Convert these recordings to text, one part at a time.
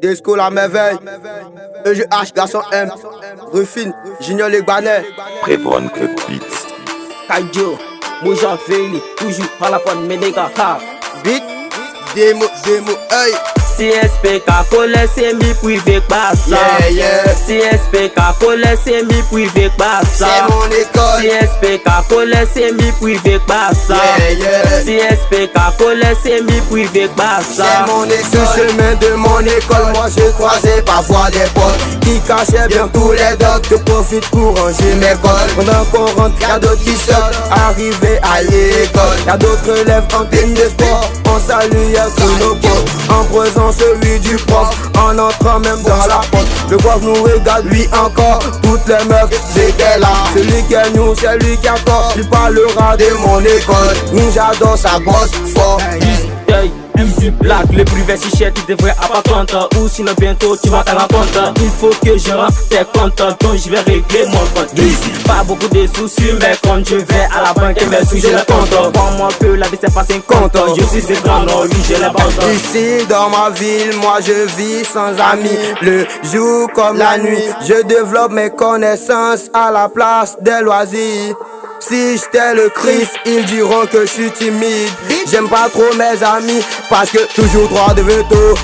Disco la merveille, EGH, garçon M, Ruffin, Junior les Gbanais, Prévoine Club Beats. Kajo, Mouja Feli, toujours à la pointe, mais les gars, beat, démo, hey. CSPK, collé, c'est mi privé, pas ça. Yeah. CSPK, collé, c'est mi privé, pas ça. C'est mon école. CSPK, collé, c'est mi privé, pas ça. CSPK, collé, c'est mi privé, pas ça. C'est mon école. Sur le chemin de mon école, moi j'ai croisé parfois des potes qui cachaient bien tous les docs. Je profite pour ranger mes codes. Pendant qu'on rentre, y'a d'autres qui sortent, arrivés à l'école. Y'a d'autres élèves en tenue de sport. On salue à tous nos potes. En présent celui du prof, en entrant même dans la porte. Le prof nous regarde, lui encore. Toutes les meufs étaient là. Celui qui est nous, c'est lui qui a tort. Il parlera de mon école. Nous j'adore sa bosse fort. Easy Black, le privé si cher, tu devrais avoir compte. Ou sinon bientôt tu vas t'en rendre compte. Il faut que je rentre tes comptes, donc je vais régler mon compte. Easy, pas beaucoup de soucis, mais quand je vais à la banque et mes sous je les compte. Crois-moi que la vie c'est pas 50. Je suis étrange, oui je les pense. Ici dans ma ville, moi je vis sans amis. Le jour comme la nuit, je développe mes connaissances à la place des loisirs. Si j'étais le Christ, ils diront que je suis timide. J'aime pas trop mes amis parce que toujours droit de veto.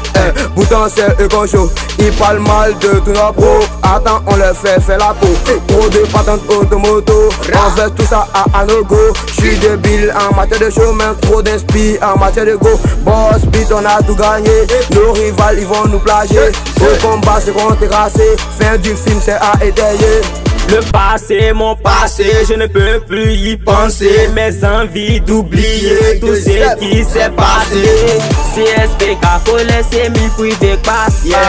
Pourtant c'est eux qu'on chaud. Ils parlent mal de tous nos pros. Attends, on leur fait la peau. Trop de patentes automoto. On fait tout ça à nos go. J'suis débile en matière de chemin. Trop d'inspi en matière de go. Boss beat, on a tout gagné. Nos rivales, ils vont nous plager. Au combat, c'est qu'on terrassé. Fin du film, c'est à étayer. Le passé, mon passé, je ne peux plus y penser. Mes envies d'oublier tout ce qui s'est passé. CSPK, collé, c'est mi privé, pas ça.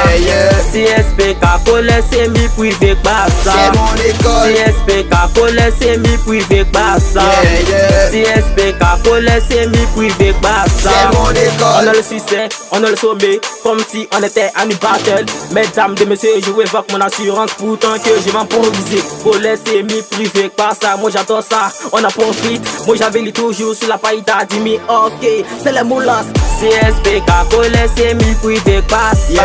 CSPK, collé, c'est mi privé, pas ça. C'est mon école. CSPK, collé, c'est mi privé, pas ça. CSPK, collé, c'est mi privé, pas ça. C'est mon école. On a le succès, on a le sommet, comme si on était à une battle. Mesdames et messieurs, je évoque mon assurance, pourtant que je vais improviser. Collé, c'est mi privé, pas ça. Moi j'adore ça, on en profite. Moi j'avais lu toujours sur la paille, t'as dit mi ok, c'est les moulasses. CSPK, collé, c'est mi privé, pas ça.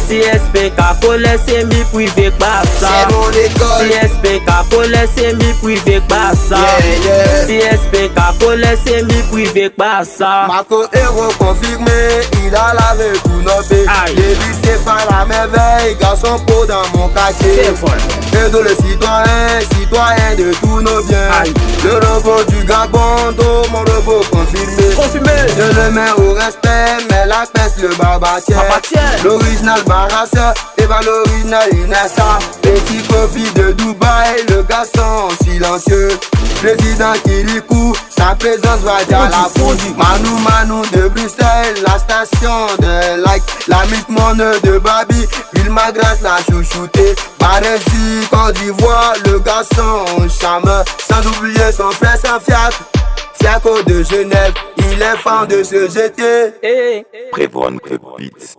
CSPK, collé, c'est mi privé, pas ça. C'est mon école. CSPK, collé, c'est mi privé, pas ça. CSPK, collé, c'est mi privé, pas ça. Marco héros confirmé, il a lavé tous nos pays. Début c'est pas la merveille, garçon pro dans mon quartier. C'est folle. Et de le citoyen de tous nos biens. Le robot du Gabon, mon robot confirmé. Je le mets au respect, mais la peste le barbatière. L'original Barassa, et va l'original Inessa. Petit profit de Dubaï, le garçon silencieux. Président Kirikou, sa présence va dire la foule. Manu de Bruxelles, la station de Like. La Miss Monde de Babi, Vilmagras la chouchoutée. Barési, Côte d'Ivoire, le garçon charmeur. Sans oublier son frère sans fiat. Fiaco de Genève, il est fan de se jeter. Prévoine Club Beats.